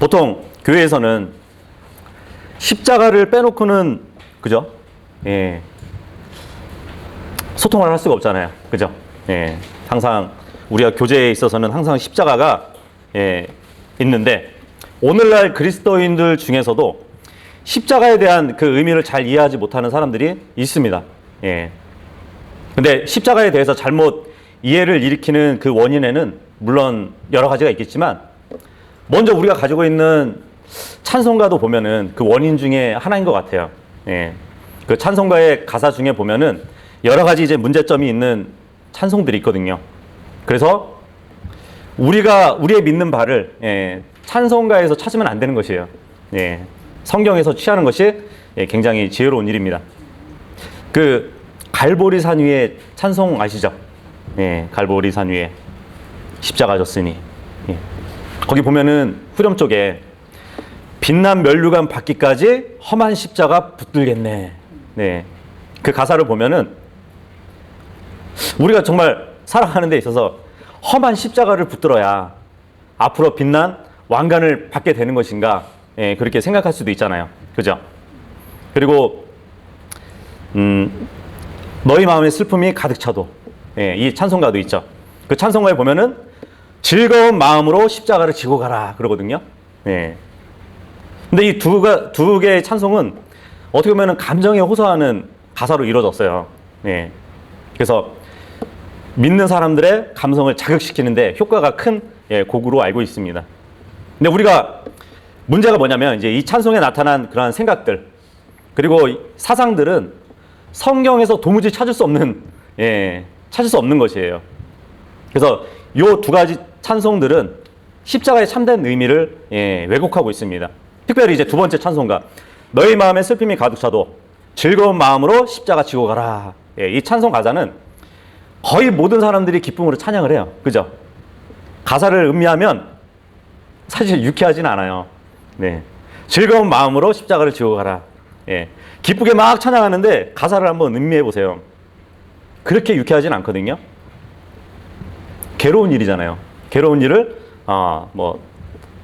보통 교회에서는 십자가를 빼놓고는 그죠? 예. 소통을 할 수가 없잖아요. 그죠? 예. 항상 우리가 교제에 있어서는 항상 십자가가 있는데 오늘날 그리스도인들 중에서도 십자가에 대한 그 의미를 잘 이해하지 못하는 사람들이 있습니다. 예. 근데 십자가에 대해서 잘못 이해를 일으키는 그 원인에는 물론 여러 가지가 있겠지만 먼저 우리가 가지고 있는 찬송가도 보면은 그 원인 중에 하나인 것 같아요. 예. 그 찬송가의 가사 중에 보면은 여러 가지 이제 문제점이 있는 찬송들이 있거든요. 그래서 우리의 믿는 바를 찬송가에서 찾으면 안 되는 것이에요. 예. 성경에서 취하는 것이 굉장히 지혜로운 일입니다. 그 갈보리산 위에 찬송 아시죠? 예, 갈보리산 위에 십자가 졌으니. 예. 거기 보면은 후렴 쪽에 빛난 면류관 받기까지 험한 십자가 붙들겠네. 네. 그 가사를 보면은 우리가 정말 살아가는 데 있어서 험한 십자가를 붙들어야 앞으로 빛난 왕관을 받게 되는 것인가? 예, 그렇게 생각할 수도 있잖아요. 그죠? 그리고 너희 마음에 슬픔이 가득 차도 이 찬송가도 있죠. 그 찬송가에 보면은 즐거운 마음으로 십자가를 지고 가라 그러거든요. 예. 근데 이 두 개의 찬송은 어떻게 보면은 감정에 호소하는 가사로 이루어졌어요. 예. 그래서 믿는 사람들의 감성을 자극시키는데 효과가 큰 곡으로 알고 있습니다. 근데 우리가 문제가 뭐냐면 이제 이 찬송에 나타난 그러한 생각들 그리고 사상들은 성경에서 도무지 찾을 수 없는 것이에요. 그래서 이 두 가지 찬송들은 십자가의 참된 의미를 왜곡하고 있습니다. 특별히 이제 두 번째 찬송가 너희 마음에 슬픔이 가득 차도 즐거운 마음으로 십자가 지고 가라. 이 찬송 가사는 거의 모든 사람들이 기쁨으로 찬양을 해요. 그죠? 가사를 음미하면 사실 유쾌하진 않아요. 네. 즐거운 마음으로 십자가를 지고 가라. 예. 기쁘게 막 찬양하는데 가사를 한번 음미해 보세요. 그렇게 유쾌하진 않거든요. 괴로운 일이잖아요. 괴로운 일을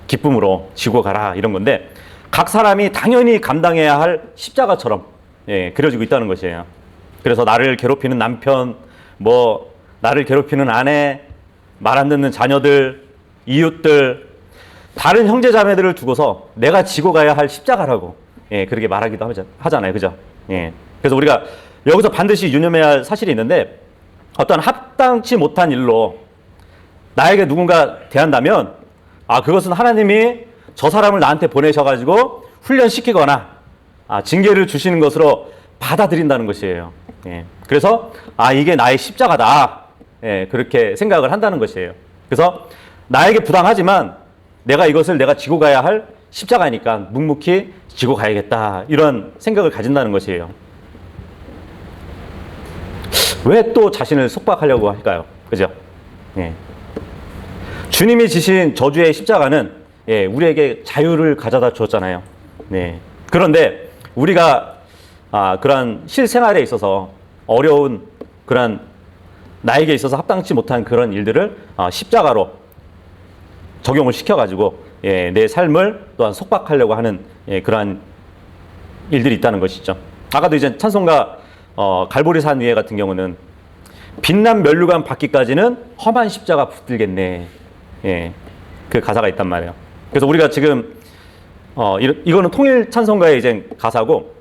기쁨으로 지고 가라 이런 건데 각 사람이 당연히 감당해야 할 십자가처럼 그려지고 있다는 것이에요. 그래서 나를 괴롭히는 남편, 나를 괴롭히는 아내, 말 안 듣는 자녀들, 이웃들, 다른 형제 자매들을 두고서 내가 지고 가야 할 십자가라고 그렇게 말하기도 하잖아요. 그죠? 그래서 우리가 여기서 반드시 유념해야 할 사실이 있는데 어떤 합당치 못한 일로 나에게 누군가 대한다면 그것은 하나님이 저 사람을 나한테 보내셔가지고 훈련시키거나 징계를 주시는 것으로 받아들인다는 것이에요. 그래서 이게 나의 십자가다. 그렇게 생각을 한다는 것이에요. 그래서 나에게 부당하지만 내가 지고 가야 할 십자가니까 묵묵히 지고 가야겠다. 이런 생각을 가진다는 것이에요. 왜 또 자신을 속박하려고 할까요? 그죠? 주님이 지신 저주의 십자가는 우리에게 자유를 가져다 주었잖아요. 그런데 우리가 그러한 실생활에 있어서 어려운 그런 나에게 있어서 합당치 못한 그런 일들을 십자가로 적용을 시켜가지고 내 삶을 또한 속박하려고 하는 그러한 일들이 있다는 것이죠. 아까도 이제 찬송가 갈보리산 위에 같은 경우는 빛난 면류관 받기까지는 험한 십자가 붙들겠네. 그 가사가 있단 말이에요. 그래서 우리가 지금 이거는 통일 찬송가의 이제 가사고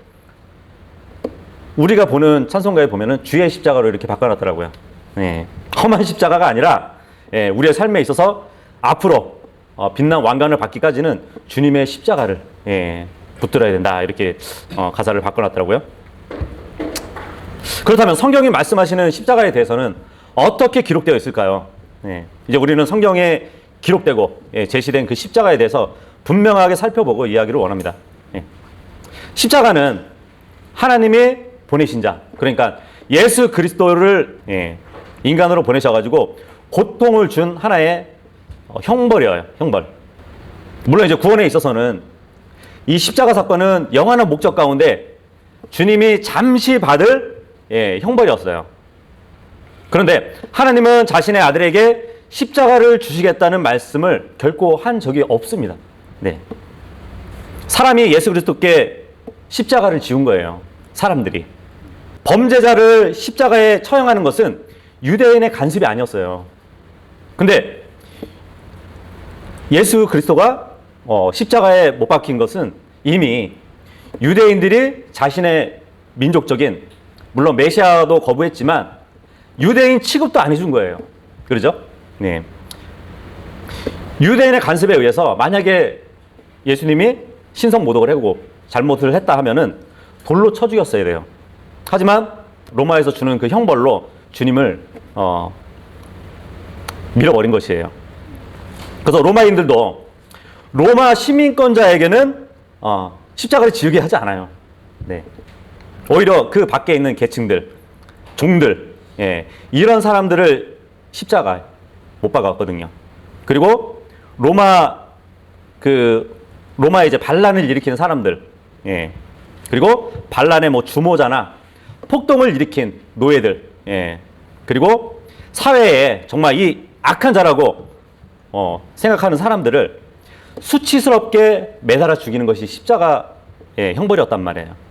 우리가 보는 찬송가에 보면은 주의 십자가로 이렇게 바꿔놨더라고요. 험한 십자가가 아니라 우리의 삶에 있어서 앞으로 빛난 왕관을 받기까지는 주님의 십자가를 붙들어야 된다. 이렇게 가사를 바꿔놨더라고요. 그렇다면 성경이 말씀하시는 십자가에 대해서는 어떻게 기록되어 있을까요? 이제 우리는 성경에 기록되고 제시된 그 십자가에 대해서 분명하게 살펴보고 이야기를 원합니다. 십자가는 하나님이 보내신 자, 그러니까 예수 그리스도를 인간으로 보내셔가지고 고통을 준 하나의 형벌이에요. 형벌. 물론 이제 구원에 있어서는 이 십자가 사건은 영원한 목적 가운데 주님이 잠시 받을 형벌이었어요. 그런데 하나님은 자신의 아들에게 십자가를 주시겠다는 말씀을 결코 한 적이 없습니다. 네. 사람이 예수 그리스도께 십자가를 지운 거예요. 사람들이. 범죄자를 십자가에 처형하는 것은 유대인의 간섭이 아니었어요. 근데 예수 그리스도가 십자가에 못 박힌 것은 이미 유대인들이 자신의 민족적인, 물론 메시아도 거부했지만 유대인 취급도 안 해준 거예요. 그러죠? 네. 유대인의 간섭에 의해서 만약에 예수님이 신성 모독을 하고 잘못을 했다 하면은 돌로 쳐 죽였어야 돼요. 하지만 로마에서 주는 그 형벌로 주님을 밀어버린 것이에요. 그래서 로마인들도 로마 시민권자에게는 십자가를 지우게 하지 않아요. 네. 오히려 그 밖에 있는 계층들, 종들, 예, 이런 사람들을 십자가에 못 박았거든요. 그리고 로마에 이제 반란을 일으키는 사람들, 예, 그리고 반란의 뭐 주모자나 폭동을 일으킨 노예들, 예, 그리고 사회에 정말 이 악한 자라고 생각하는 사람들을 수치스럽게 매달아 죽이는 것이 십자가의 형벌이었단 말이에요.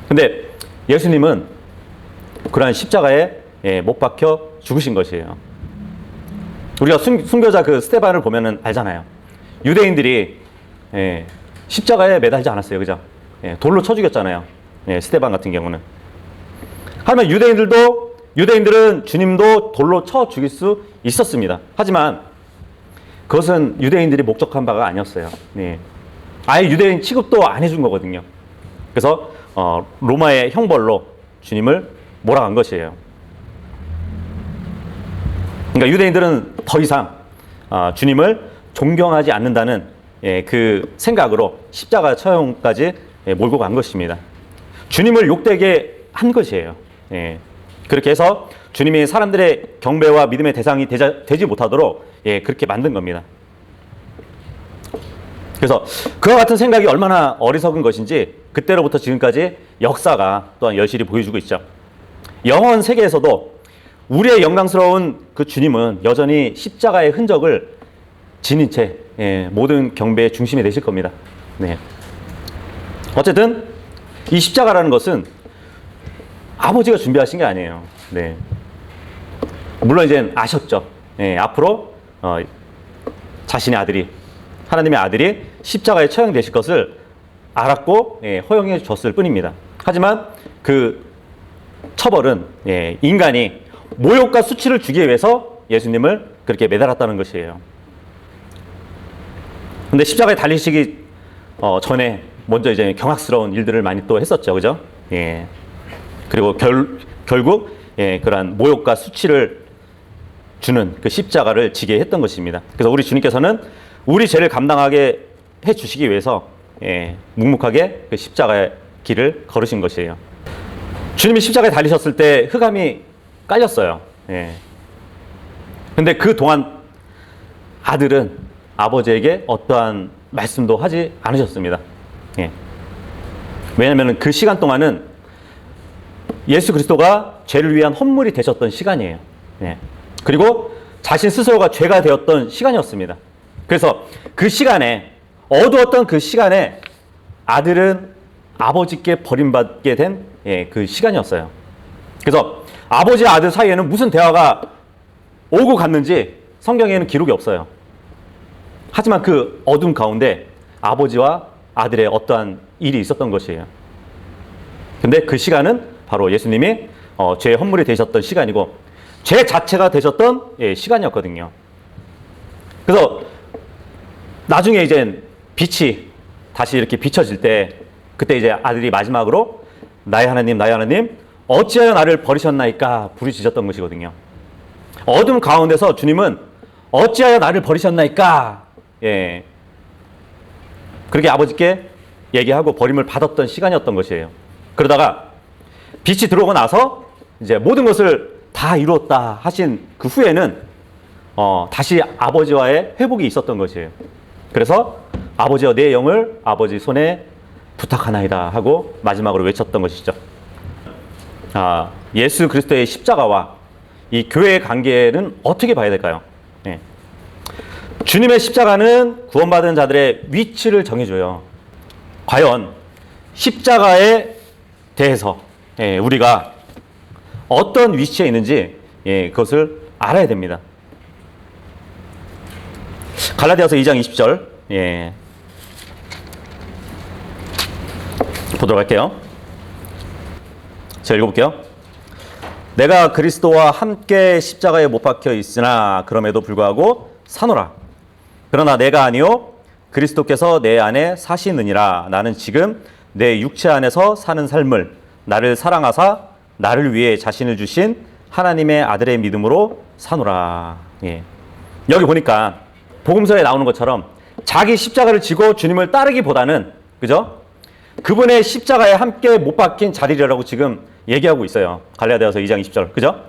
근데 예수님은 그러한 십자가에 못 박혀 죽으신 것이에요. 우리가 순교자 그 스데반을 보면은 알잖아요. 유대인들이 십자가에 매달지 않았어요. 그죠? 돌로 쳐 죽였잖아요. 스데반 같은 경우는. 하지만 유대인들은 주님도 돌로 쳐 죽일 수 있었습니다. 하지만 그것은 유대인들이 목적한 바가 아니었어요. 네. 아예 유대인 취급도 안 해준 거거든요. 그래서 로마의 형벌로 주님을 몰아간 것이에요. 그러니까 유대인들은 더 이상 주님을 존경하지 않는다는 그 생각으로 십자가 처형까지 몰고 간 것입니다. 주님을 욕되게 한 것이에요. 그렇게 해서 주님이 사람들의 경배와 믿음의 대상이 되지 못하도록 그렇게 만든 겁니다. 그래서 그와 같은 생각이 얼마나 어리석은 것인지 그때로부터 지금까지 역사가 또한 여실히 보여주고 있죠. 영원 세계에서도 우리의 영광스러운 그 주님은 여전히 십자가의 흔적을 지닌 채 모든 경배의 중심이 되실 겁니다. 네. 어쨌든 이 십자가라는 것은 아버지가 준비하신 게 아니에요. 네. 물론 이제 아셨죠. 앞으로 자신의 아들이, 하나님의 아들이 십자가에 처형되실 것을 알았고 허용해 줬을 뿐입니다. 하지만 그 처벌은 인간이 모욕과 수치를 주기 위해서 예수님을 그렇게 매달았다는 것이에요. 근데 십자가에 달리시기 전에 먼저 이제 경악스러운 일들을 많이 또 했었죠. 그죠? 그리고 결국 그러한 모욕과 수치를 주는 그 십자가를 지게 했던 것입니다. 그래서 우리 주님께서는 우리 죄를 감당하게 해 주시기 위해서 묵묵하게 그 십자가의 길을 걸으신 것이에요. 주님이 십자가에 달리셨을 때 흑암이 깔렸어요. 근데 그 동안 아들은 아버지에게 어떠한 말씀도 하지 않으셨습니다. 왜냐하면 그 시간 동안은 예수 그리스도가 죄를 위한 헌물이 되셨던 시간이에요. 그리고 자신 스스로가 죄가 되었던 시간이었습니다. 그래서 그 시간에, 어두웠던 그 시간에 아들은 아버지께 버림받게 된 그 시간이었어요. 그래서 아버지와 아들 사이에는 무슨 대화가 오고 갔는지 성경에는 기록이 없어요. 하지만 그 어둠 가운데 아버지와 아들의 어떠한 일이 있었던 것이에요. 근데 그 시간은 바로 예수님이 죄의 헌물이 되셨던 시간이고 죄 자체가 되셨던 시간이었거든요. 그래서 나중에 이제 빛이 다시 이렇게 비춰질 때 그때 이제 아들이 마지막으로 나의 하나님, 나의 하나님, 어찌하여 나를 버리셨나이까 부르짖었던 것이거든요. 어둠 가운데서 주님은 어찌하여 나를 버리셨나이까, 그렇게 아버지께 얘기하고 버림을 받았던 시간이었던 것이에요. 그러다가 빛이 들어오고 나서 이제 모든 것을 다 이루었다 하신 그 후에는 다시 아버지와의 회복이 있었던 것이에요. 그래서 아버지여 내 영을 아버지 손에 부탁하나이다 하고 마지막으로 외쳤던 것이죠. 예수 그리스도의 십자가와 이 교회의 관계는 어떻게 봐야 될까요? 주님의 십자가는 구원받은 자들의 위치를 정해줘요. 과연 십자가에 대해서 우리가 어떤 위치에 있는지 그것을 알아야 됩니다. 갈라디아서 2장 20절 보도록 할게요. 제가 읽어볼게요. 내가 그리스도와 함께 십자가에 못 박혀 있으나 그럼에도 불구하고 사노라. 그러나 내가 아니요 그리스도께서 내 안에 사시느니라. 나는 지금 내 육체 안에서 사는 삶을 나를 사랑하사 나를 위해 자신을 주신 하나님의 아들의 믿음으로 사노라. 여기 보니까 복음서에 나오는 것처럼 자기 십자가를 지고 주님을 따르기보다는 그죠? 그분의 십자가에 함께 못 박힌 자리라고 지금 얘기하고 있어요. 갈라디아서 2장 20절. 그죠?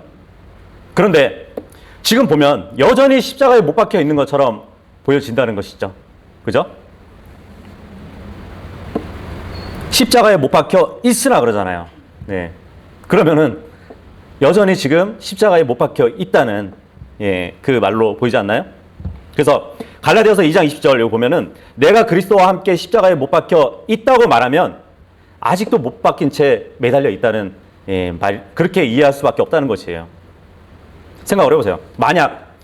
그런데 지금 보면 여전히 십자가에 못 박혀 있는 것처럼 보여진다는 것이죠. 그죠? 십자가에 못 박혀 있으나 그러잖아요. 네. 그러면은 여전히 지금 십자가에 못 박혀 있다는 그 말로 보이지 않나요? 그래서 갈라디아서 2장 20절 여기 보면은 내가 그리스도와 함께 십자가에 못 박혀 있다고 말하면 아직도 못 박힌 채 매달려 있다는 그렇게 이해할 수밖에 없다는 것이에요. 생각을 해보세요. 만약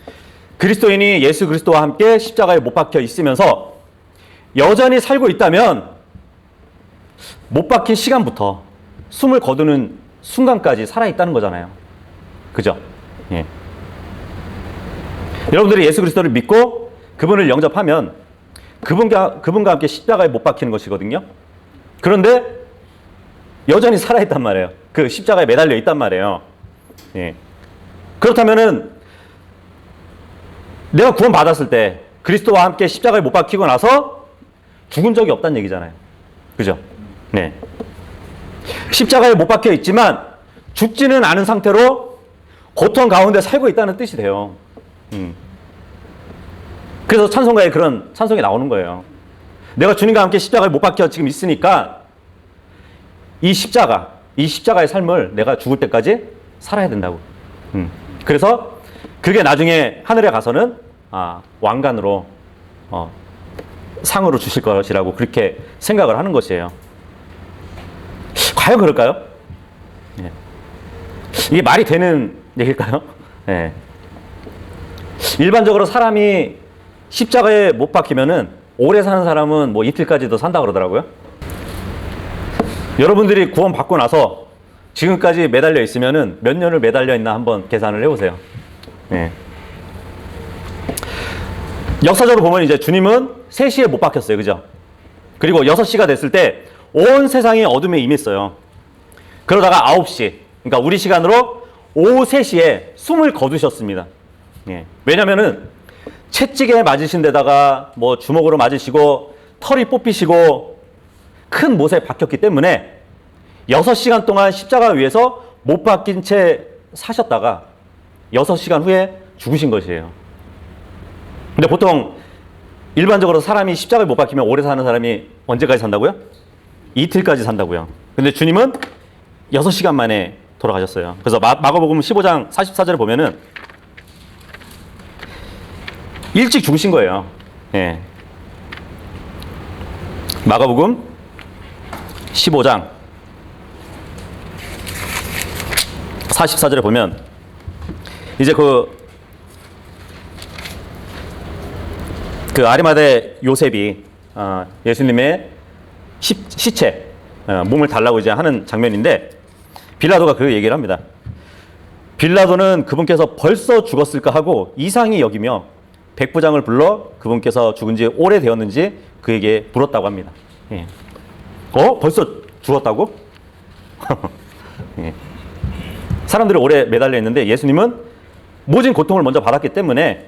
그리스도인이 예수 그리스도와 함께 십자가에 못 박혀 있으면서 여전히 살고 있다면 못 박힌 시간부터 숨을 거두는 순간까지 살아있다는 거잖아요. 그죠? 여러분들이 예수 그리스도를 믿고 그분을 영접하면 그분과 함께 십자가에 못 박히는 것이거든요. 그런데 여전히 살아있단 말이에요. 그 십자가에 매달려 있단 말이에요. 그렇다면은 내가 구원받았을 때 그리스도와 함께 십자가에 못 박히고 나서 죽은 적이 없다는 얘기잖아요. 그죠? 네. 십자가에 못 박혀 있지만 죽지는 않은 상태로 고통 가운데 살고 있다는 뜻이 돼요. 그래서 찬송가에 그런 찬송이 나오는 거예요. 내가 주님과 함께 십자가에 못 박혀 지금 있으니까 이 십자가의 삶을 내가 죽을 때까지 살아야 된다고. 그래서 그게 나중에 하늘에 가서는 왕관으로 상으로 주실 것이라고 그렇게 생각을 하는 것이에요. 과연 그럴까요? 이게 말이 되는 얘기일까요? 일반적으로 사람이 십자가에 못 박히면은 오래 사는 사람은 뭐 이틀까지도 산다 그러더라고요. 여러분들이 구원 받고 나서 지금까지 매달려 있으면은 몇 년을 매달려 있나 한번 계산을 해보세요. 역사적으로 보면 이제 주님은 3시에 못 박혔어요. 그죠? 그리고 6시가 됐을 때 온 세상이 어둠에 임했어요. 그러다가 9시, 그러니까 우리 시간으로 오후 3시에 숨을 거두셨습니다. 왜냐면은 채찍에 맞으신 데다가 뭐 주먹으로 맞으시고 털이 뽑히시고 큰 못에 박혔기 때문에 6시간 동안 십자가 위에서 못 박힌 채 사셨다가 6시간 후에 죽으신 것이에요. 근데 보통 일반적으로 사람이 십자가에 못 박히면 오래 사는 사람이 언제까지 산다고요? 이틀까지 산다고요. 근데 주님은 6시간 만에 돌아가셨어요. 그래서 마가복음 15장 44절에 보면은 일찍 죽으신 거예요. 마가복음 15장 44절에 보면 이제 그 아리마대 요셉이 예수님의 시체 몸을 달라고 이제 하는 장면인데 빌라도가 그 얘기를 합니다. 빌라도는 그분께서 벌써 죽었을까 하고 이상히 여기며 백부장을 불러 그분께서 죽은 지 오래되었는지 그에게 물었다고 합니다. 벌써 죽었다고? 사람들이 오래 매달려 있는데 예수님은 모진 고통을 먼저 받았기 때문에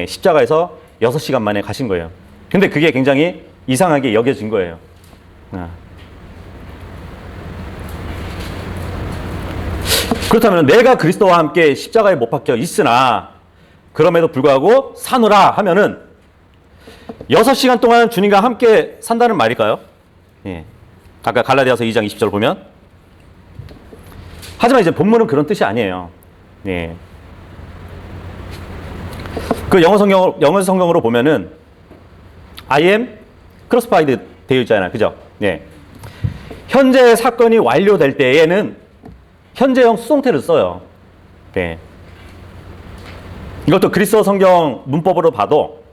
십자가에서 6시간 만에 가신 거예요. 근데 그게 굉장히 이상하게 여겨진 거예요. 그렇다면 내가 그리스도와 함께 십자가에 못 박혀 있으나 그럼에도 불구하고 사노라 하면은 6시간 동안 주님과 함께 산다는 말일까요? 아까 갈라디아서 2장 20절 보면 하지만 이제 본문은 그런 뜻이 아니에요. 그 영어 성경으로 보면은 I am crucified 되어 있잖아요. 그죠? 예. 현재 사건이 완료될 때에는 현재형 수동태를 써요. 네. 이것도 그리스어 성경 문법으로 봐도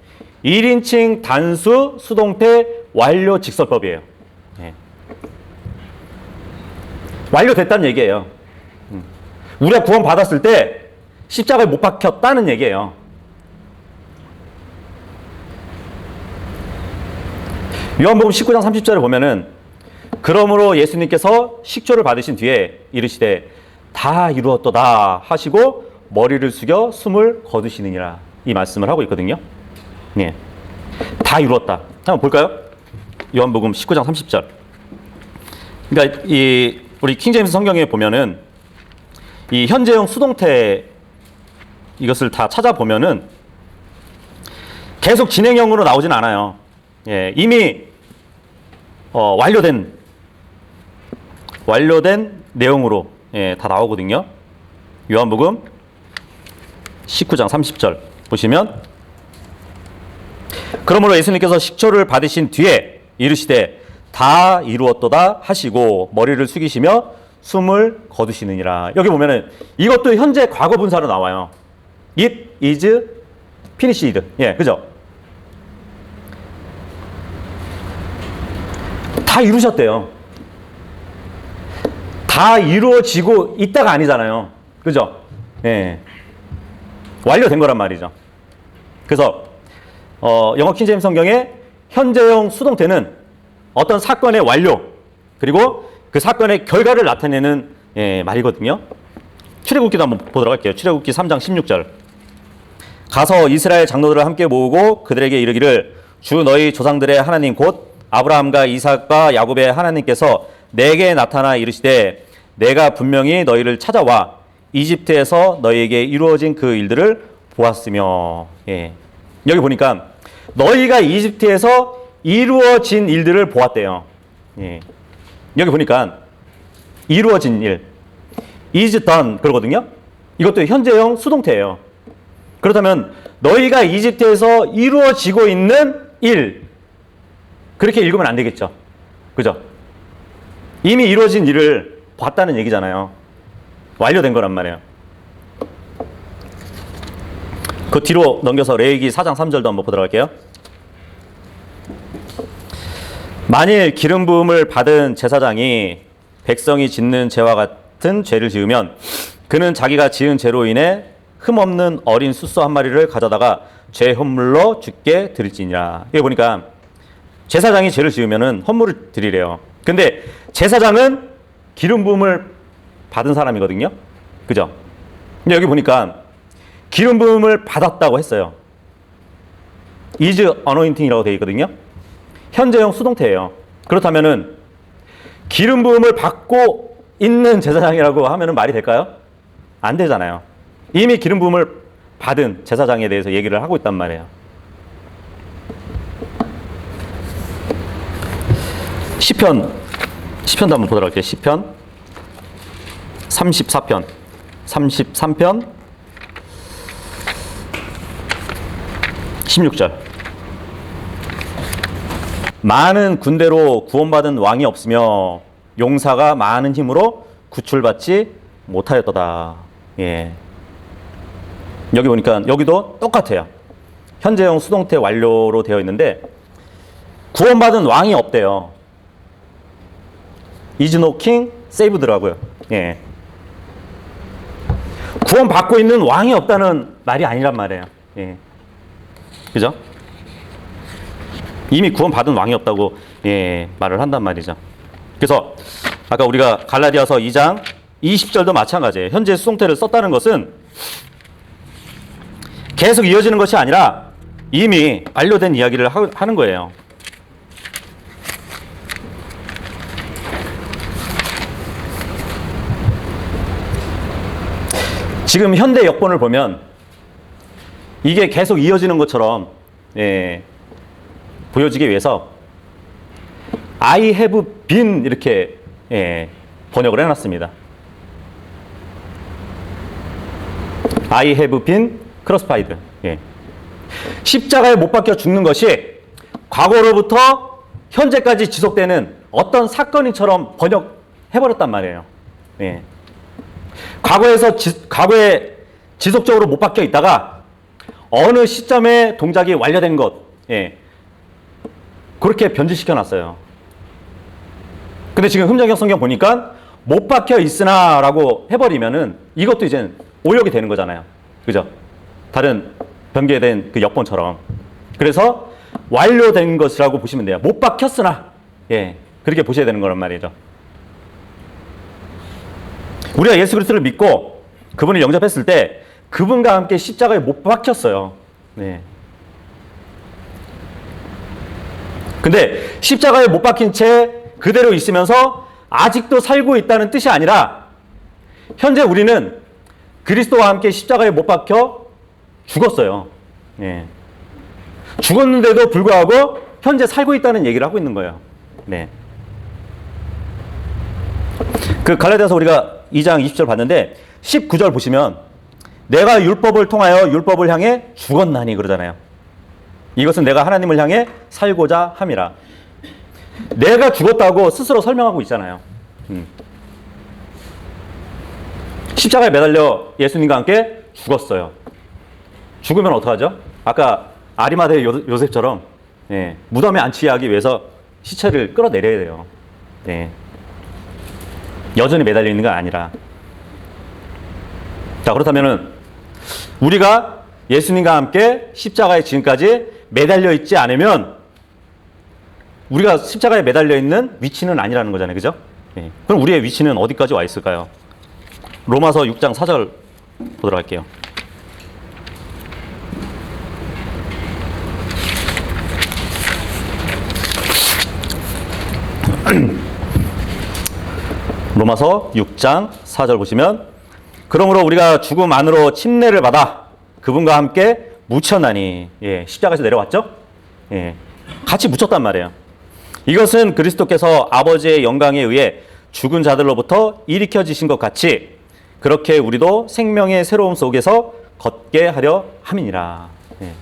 1인칭 단수 수동태 완료 직설법이에요. 네. 완료됐다는 얘기예요. 우리가 구원 받았을 때 십자가에 못 박혔다는 얘기예요. 요한복음 19장 30절에 보면은 그러므로 예수님께서 식초를 받으신 뒤에 이르시되 다 이루었도다 하시고 머리를 숙여 숨을 거두시느니라 이 말씀을 하고 있거든요. 예. 다 이루었다. 한번 볼까요? 요한복음 19장 30절. 그러니까 이 우리 킹제임스 성경에 보면은 이 현재형 수동태 이것을 다 찾아보면은 계속 진행형으로 나오진 않아요. 예, 이미 완료된 내용으로 예, 다 나오거든요. 요한복음 19장 30절 보시면 그러므로 예수님께서 식초를 받으신 뒤에 이르시되 다 이루었도다 하시고 머리를 숙이시며 숨을 거두시느니라. 여기 보면은 이것도 현재 과거 분사로 나와요. It is finished. 예, 그죠? 다 이루셨대요. 다 이루어지고 있다가 아니잖아요. 그죠? 예. 완료된 거란 말이죠. 그래서 영어 킹제임스 성경의 현재형 수동태는 어떤 사건의 완료 그리고 그 사건의 결과를 나타내는 말이거든요. 출애굽기도 한번 보도록 할게요. 출애굽기 3장 16절. 가서 이스라엘 장로들을 함께 모으고 그들에게 이르기를 주 너희 조상들의 하나님 곧 아브라함과 이삭과 야곱의 하나님께서 내게 나타나 이르시되 내가 분명히 너희를 찾아와 이집트에서 너희에게 이루어진 그 일들을 보았으며. 예. 여기 보니까 너희가 이집트에서 이루어진 일들을 보았대요. 예. 여기 보니까 이루어진 일 is done 그러거든요. 이것도 현재형 수동태예요. 그렇다면 너희가 이집트에서 이루어지고 있는 일 그렇게 읽으면 안 되겠죠. 그죠? 이미 이루어진 일을 봤다는 얘기잖아요. 완료된 거란 말이에요. 그 뒤로 넘겨서 레위기 4장 3절도 한번 보도록 할게요. 만일 기름 부음을 받은 제사장이 백성이 짓는 죄와 같은 죄를 지으면 그는 자기가 지은 죄로 인해 흠없는 어린 숫소 한 마리를 가져다가 죄 헌물로 주께 드릴지니라. 여기 보니까 제사장이 죄를 지으면은 헌물을 드리래요. 근데 제사장은 기름 부음을 받은 사람이거든요. 그죠? 근데 여기 보니까 기름 부음을 받았다고 했어요. is anointing이라고 되어 있거든요. 현재형 수동태예요. 그렇다면은 기름 부음을 받고 있는 제사장이라고 하면은 말이 될까요? 안 되잖아요. 이미 기름 부음을 받은 제사장에 대해서 얘기를 하고 있단 말이에요. 시편도 한번 보도록 할게요. 시편 33편 16절. 많은 군대로 구원받은 왕이 없으며 용사가 많은 힘으로 구출받지 못하였도다. 예. 여기 보니까 여기도 똑같아요. 현재형 수동태 완료로 되어 있는데 구원받은 왕이 없대요. is no king saved라고요. 예. 구원받고 있는 왕이 없다는 말이 아니란 말이에요. 예. 그죠? 이미 구원받은 왕이 없다고 말을 한단 말이죠. 그래서 아까 우리가 갈라디아서 2장 20절도 마찬가지예요. 현재 수동태를 썼다는 것은 계속 이어지는 것이 아니라 이미 완료된 이야기를 하는 거예요. 지금 현대 역본을 보면 이게 계속 이어지는 것처럼 보여지기 위해서 I have been 이렇게 번역을 해놨습니다. I have been crucified. 십자가에 못 박혀 죽는 것이 과거로부터 현재까지 지속되는 어떤 사건인처럼 번역해버렸단 말이에요. 예. 과거에 지속적으로 못 박혀 있다가 어느 시점에 동작이 완료된 것, 예. 그렇게 변질시켜 놨어요. 근데 지금 흠정역 성경 보니까 못 박혀 있으나 라고 해버리면은 이것도 이제 오역이 되는 거잖아요. 그죠? 다른 변개된 그 역본처럼. 그래서 완료된 것이라고 보시면 돼요. 못 박혔으나. 예. 그렇게 보셔야 되는 거란 말이죠. 우리가 예수 그리스도를 믿고 그분을 영접했을 때 그분과 함께 십자가에 못 박혔어요. 네. 근데 십자가에 못 박힌 채 그대로 있으면서 아직도 살고 있다는 뜻이 아니라 현재 우리는 그리스도와 함께 십자가에 못 박혀 죽었어요. 네. 죽었는데도 불구하고 현재 살고 있다는 얘기를 하고 있는 거예요. 네. 그 갈라디아서 우리가 2장 20절 봤는데 19절 보시면 내가 율법을 통하여 율법을 향해 죽었나니 그러잖아요. 이것은 내가 하나님을 향해 살고자 함이라. 내가 죽었다고 스스로 설명하고 있잖아요. 십자가에 매달려 예수님과 함께 죽었어요. 죽으면 어떡하죠? 아까 아리마대 요셉처럼 예, 무덤에 안치하기 위해서 시체를 끌어내려야 돼요. 예. 여전히 매달려 있는 건 아니라. 자, 그렇다면은 우리가 예수님과 함께 십자가에 지금까지 매달려 있지 않으면 우리가 십자가에 매달려 있는 위치는 아니라는 거잖아요. 그죠? 예. 그럼 우리의 위치는 어디까지 와 있을까요? 로마서 6장 4절 보도록 할게요. 로마서 6장 4절 보시면 그러므로 우리가 죽음 안으로 침례를 받아 그분과 함께 묻혔나니. 예, 십자가에서 내려왔죠? 예, 같이 묻혔단 말이에요. 이것은 그리스도께서 아버지의 영광에 의해 죽은 자들로부터 일으켜지신 것 같이 그렇게 우리도 생명의 새로움 속에서 걷게 하려 함이니라. 예.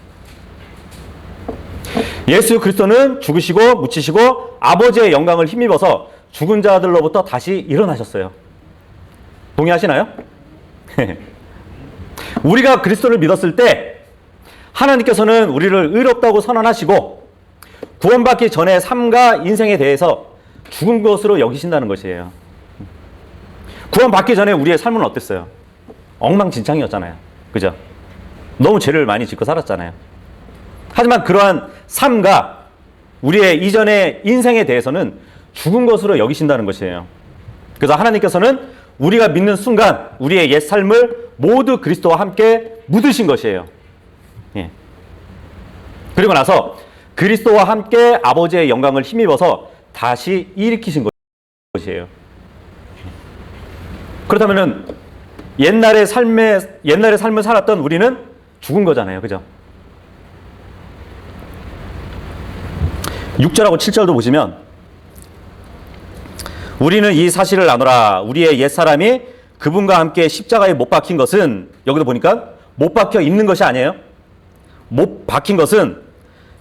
예수 그리스도는 죽으시고 묻히시고 아버지의 영광을 힘입어서 죽은 자들로부터 다시 일어나셨어요. 동의하시나요? 우리가 그리스도를 믿었을 때 하나님께서는 우리를 의롭다고 선언하시고 구원받기 전의 삶과 인생에 대해서 죽은 것으로 여기신다는 것이에요. 구원받기 전에 우리의 삶은 어땠어요? 엉망진창이었잖아요. 그죠? 너무 죄를 많이 짓고 살았잖아요. 하지만 그러한 삶과 우리의 이전의 인생에 대해서는 죽은 것으로 여기신다는 것이에요. 그래서 하나님께서는 우리가 믿는 순간 우리의 옛 삶을 모두 그리스도와 함께 묻으신 것이에요. 예. 그리고 나서 그리스도와 함께 아버지의 영광을 힘입어서 다시 일으키신 것이에요. 그렇다면은 옛날의 삶을 살았던 우리는 죽은 거잖아요. 그죠? 6절하고 7절도 보시면 우리는 이 사실을 아노라. 우리의 옛사람이 그분과 함께 십자가에 못 박힌 것은, 여기도 보니까 못 박혀 있는 것이 아니에요. 못 박힌 것은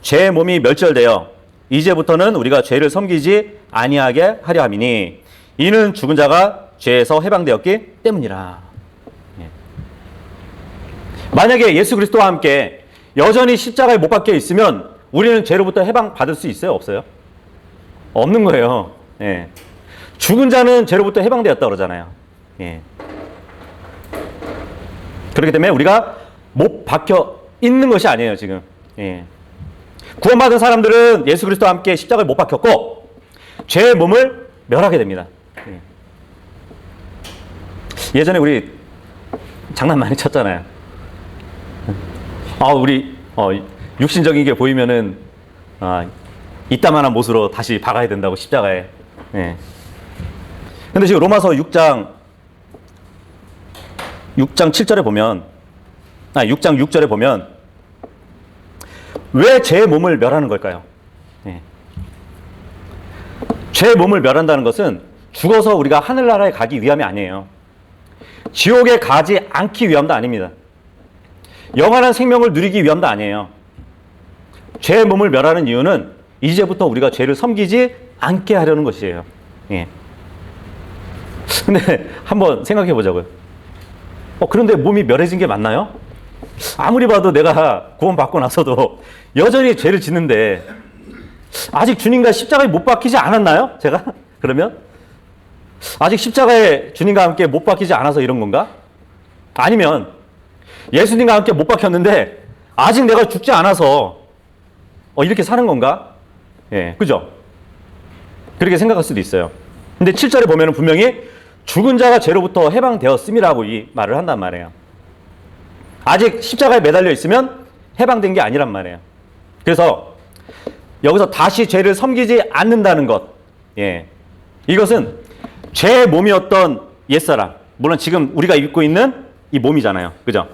죄의 몸이 멸절되어 이제부터는 우리가 죄를 섬기지 아니하게 하려 함이니 이는 죽은 자가 죄에서 해방되었기 때문이라. 만약에 예수 그리스도와 함께 여전히 십자가에 못 박혀 있으면 우리는 죄로부터 해방받을 수 있어요? 없어요? 없는 거예요. 예. 죽은 자는 죄로부터 해방되었다 그러잖아요. 예. 그렇기 때문에 우리가 못 박혀 있는 것이 아니에요, 지금. 예. 구원받은 사람들은 예수 그리스도와 함께 십자가에 못 박혔고 죄의 몸을 멸하게 됩니다. 예. 예전에 우리 장난 많이 쳤잖아요. 우리 육신적인 게 보이면은 이따만한 못으로 다시 박아야 된다고 십자가에. 예. 근데 지금 로마서 6장 7절에 보면 6장 6절에 보면 왜 죄의 몸을 멸하는 걸까요? 예. 죄의 몸을 멸한다는 것은 죽어서 우리가 하늘나라에 가기 위함이 아니에요. 지옥에 가지 않기 위함도 아닙니다. 영원한 생명을 누리기 위함도 아니에요. 죄의 몸을 멸하는 이유는 이제부터 우리가 죄를 섬기지 않게 하려는 것이에요. 예. 근데 한번 생각해 보자고요. 그런데 몸이 멸해진 게 맞나요? 아무리 봐도 내가 구원받고 나서도 여전히 죄를 짓는데 아직 주님과 십자가에 못 박히지 않았나요? 제가? 그러면? 아직 십자가에 주님과 함께 못 박히지 않아서 이런 건가? 아니면 예수님과 함께 못 박혔는데 아직 내가 죽지 않아서 이렇게 사는 건가? 예, 그죠? 그렇게 생각할 수도 있어요. 근데 7절에 보면 분명히 죽은 자가 죄로부터 해방되었음이라고 이 말을 한단 말이에요. 아직 십자가에 매달려 있으면 해방된 게 아니란 말이에요. 그래서 여기서 다시 죄를 섬기지 않는다는 것, 예, 이것은 죄의 몸이었던 옛사람, 물론 지금 우리가 입고 있는 이 몸이잖아요. 그죠?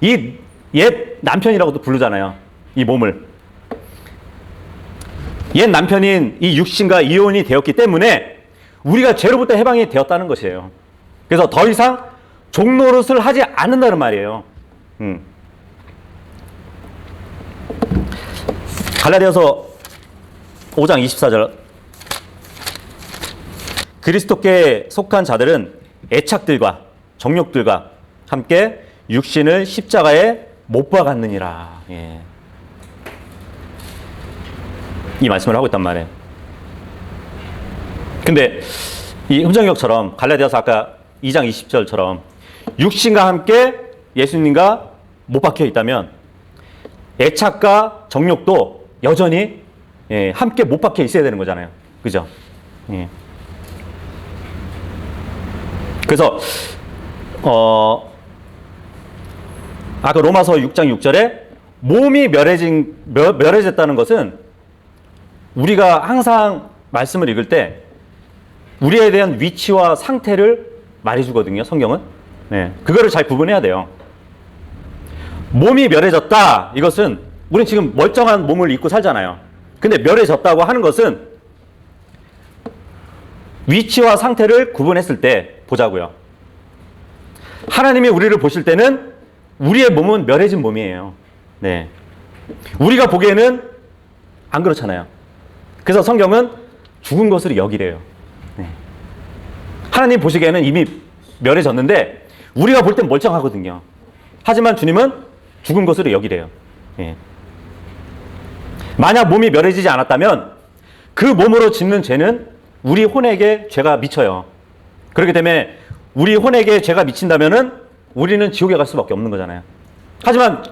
이 옛 남편이라고도 부르잖아요. 이 몸을. 옛 남편인 이 육신과 이혼이 되었기 때문에 우리가 죄로부터 해방이 되었다는 것이에요. 그래서 더 이상 종노릇을 하지 않는다는 말이에요. 갈라디아서 5장 24절. 그리스도께 속한 자들은 애착들과 정욕들과 함께 육신을 십자가에 못 박았느니라. 예. 이 말씀을 하고 있단 말이에요. 근데 이 흠정역처럼 갈라디아서 아까 2장 20절처럼 육신과 함께 예수님과 못 박혀 있다면 애착과 정욕도 여전히 함께 못 박혀 있어야 되는 거잖아요. 그죠? 예. 그래서 아까 로마서 6장 6절에 몸이 멸해졌다는 것은 우리가 항상 말씀을 읽을 때 우리에 대한 위치와 상태를 말해주거든요. 성경은. 네, 그거를 잘 구분해야 돼요. 몸이 멸해졌다. 이것은 우리는 지금 멀쩡한 몸을 입고 살잖아요. 근데 멸해졌다고 하는 것은 위치와 상태를 구분했을 때 보자고요. 하나님이 우리를 보실 때는 우리의 몸은 멸해진 몸이에요. 네, 우리가 보기에는 안 그렇잖아요. 그래서 성경은 죽은 것으로 여기래요. 네. 하나님 보시기에는 이미 멸해졌는데 우리가 볼 땐 멀쩡하거든요. 하지만 주님은 죽은 것으로 여기래요. 네. 만약 몸이 멸해지지 않았다면 그 몸으로 짓는 죄는 우리 혼에게 죄가 미쳐요. 그렇기 때문에 우리 혼에게 죄가 미친다면은 우리는 지옥에 갈 수밖에 없는 거잖아요. 하지만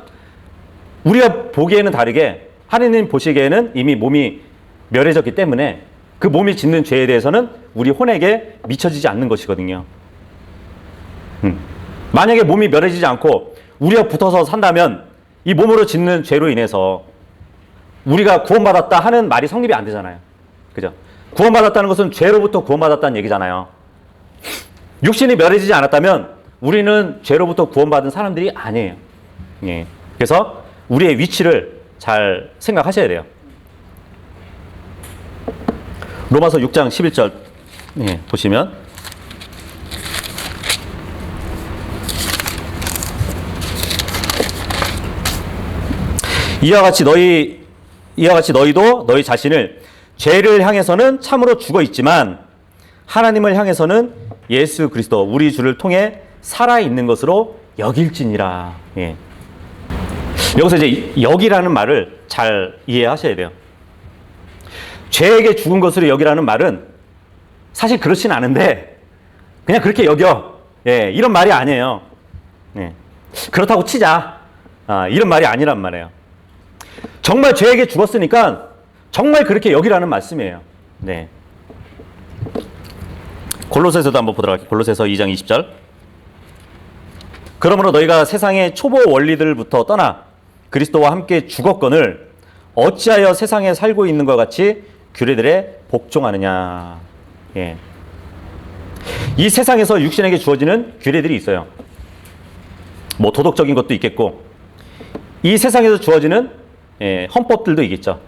우리가 보기에는 다르게 하나님 보시기에는 이미 몸이 멸해졌기 때문에 그 몸이 짓는 죄에 대해서는 우리 혼에게 미쳐지지 않는 것이거든요. 만약에 몸이 멸해지지 않고 우리가 붙어서 산다면 이 몸으로 짓는 죄로 인해서 우리가 구원받았다 하는 말이 성립이 안 되잖아요. 그죠? 구원받았다는 것은 죄로부터 구원받았다는 얘기잖아요. 육신이 멸해지지 않았다면 우리는 죄로부터 구원받은 사람들이 아니에요. 예. 그래서 우리의 위치를 잘 생각하셔야 돼요. 로마서 6장 11절 보시면 이와 같이 너희도 너희 자신을 죄를 향해서는 참으로 죽어 있지만 하나님을 향해서는 예수 그리스도 우리 주를 통해 살아 있는 것으로 여길지니라. 예. 여기서 이제 여기라는 말을 잘 이해하셔야 돼요. 죄에게 죽은 것으로 여기라는 말은 사실 그렇진 않은데 그냥 그렇게 여겨. 예, 이런 말이 아니에요. 예. 그렇다고 치자. 이런 말이 아니란 말이에요. 정말 죄에게 죽었으니까 정말 그렇게 여기라는 말씀이에요. 네. 골로새서도 한번 보도록 할게요. 골로새서 2장 20절. 그러므로 너희가 세상의 초보 원리들부터 떠나 그리스도와 함께 죽었거늘 어찌하여 세상에 살고 있는 것 같이 규례들에 복종하느냐. 예. 이 세상에서 육신에게 주어지는 규례들이 있어요. 뭐 도덕적인 것도 있겠고 이 세상에서 주어지는 헌법들도 있겠죠.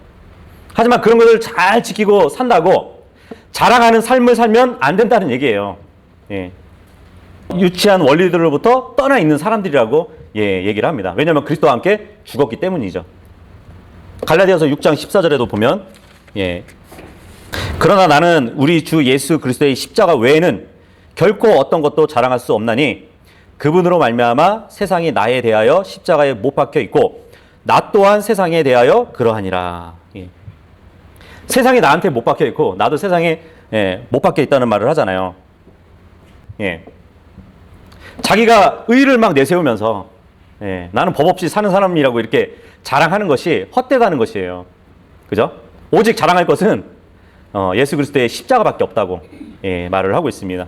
하지만 그런 것을 잘 지키고 산다고 자랑하는 삶을 살면 안 된다는 얘기예요. 예. 유치한 원리들로부터 떠나 있는 사람들이라고 얘기를 합니다. 왜냐하면 그리스도와 함께 죽었기 때문이죠. 갈라디아서 6장 14절에도 보면 예. 그러나 나는 우리 주 예수 그리스도의 십자가 외에는 결코 어떤 것도 자랑할 수 없나니 그분으로 말미암아 세상이 나에 대하여 십자가에 못 박혀 있고 나 또한 세상에 대하여 그러하니라. 예. 세상이 나한테 못 박혀 있고 나도 세상에 못 박혀 있다는 말을 하잖아요. 예. 자기가 의를 막 내세우면서 나는 법 없이 사는 사람이라고 이렇게 자랑하는 것이 헛되다는 것이에요. 그죠? 오직 자랑할 것은 예수 그리스도의 십자가밖에 없다고 말을 하고 있습니다.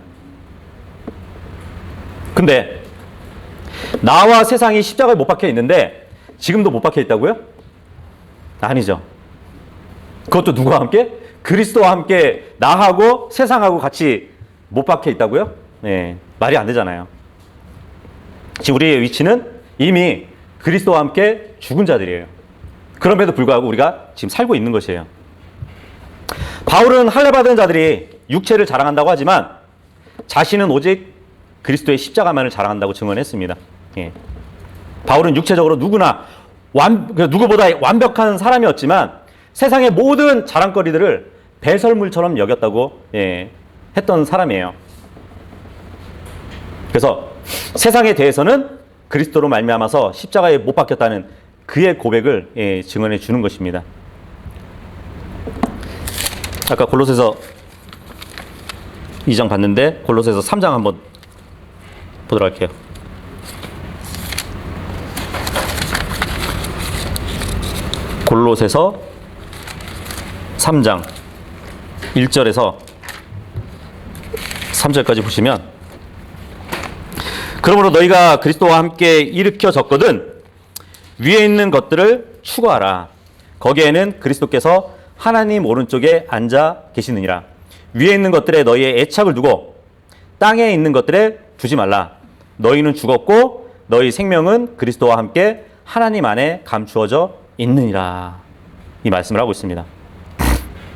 근데 나와 세상이 십자가에 못 박혀 있는데 지금도 못 박혀 있다고요? 아니죠. 그것도 누구와 함께? 그리스도와 함께 나하고 세상하고 같이 못 박혀 있다고요? 말이 안 되잖아요. 지금 우리의 위치는 이미 그리스도와 함께 죽은 자들이에요. 그럼에도 불구하고 우리가 지금 살고 있는 것이에요. 바울은 할례받은 자들이 육체를 자랑한다고 하지만 자신은 오직 그리스도의 십자가만을 자랑한다고 증언했습니다. 바울은 육체적으로 누구보다 완벽한 사람이었지만 세상의 모든 자랑거리들을 배설물처럼 여겼다고 했던 사람이에요. 그래서 세상에 대해서는 그리스도로 말미암아서 십자가에 못 박혔다는 그의 고백을 증언해 주는 것입니다. 아까 골로새서 2장 봤는데 골로새서 3장 한번 보도록 할게요. 골로새서 3장 1절에서 3절까지 보시면 그러므로 너희가 그리스도와 함께 일으켜졌거든 위에 있는 것들을 추구하라. 거기에는 그리스도께서 하나님 오른쪽에 앉아 계시느니라. 위에 있는 것들에 너희의 애착을 두고 땅에 있는 것들에 두지 말라. 너희는 죽었고 너희 생명은 그리스도와 함께 하나님 안에 감추어져 있느니라. 이 말씀을 하고 있습니다.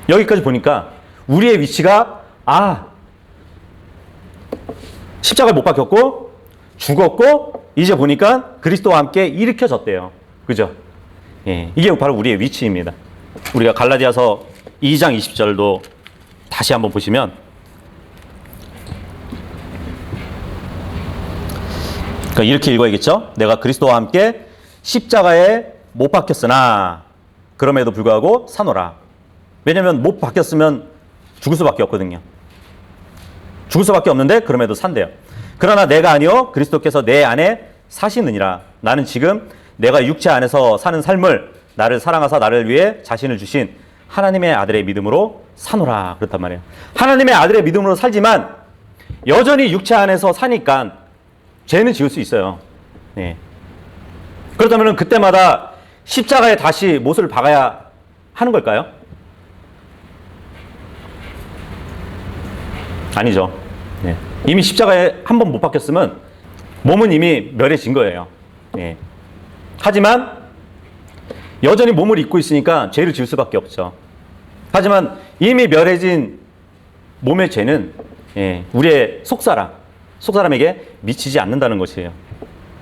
여기까지 보니까 우리의 위치가 십자가에 못 박혔고 죽었고 이제 보니까 그리스도와 함께 일으켜졌대요. 그죠? 이게 바로 우리의 위치입니다. 우리가 갈라디아서 2장 20절도 다시 한번 보시면 그러니까 이렇게 읽어야겠죠? 내가 그리스도와 함께 십자가에 못 박혔으나 그럼에도 불구하고 사노라. 왜냐하면 못 박혔으면 죽을 수밖에 없거든요. 죽을 수밖에 없는데 그럼에도 산대요. 그러나 내가 아니요 그리스도께서 내 안에 사시느니라. 나는 지금 내가 육체 안에서 사는 삶을 나를 사랑하사 나를 위해 자신을 주신 하나님의 아들의 믿음으로 사노라. 그렇단 말이에요. 하나님의 아들의 믿음으로 살지만 여전히 육체 안에서 사니까 죄는 지을 수 있어요. 그렇다면 그때마다 십자가에 다시 못을 박아야 하는 걸까요? 아니죠. 이미 십자가에 한 번 못 박혔으면 몸은 이미 멸해진 거예요. 하지만 여전히 몸을 입고 있으니까 죄를 지을 수밖에 없죠. 하지만 이미 멸해진 몸의 죄는 우리의 속사람에게 미치지 않는다는 것이에요.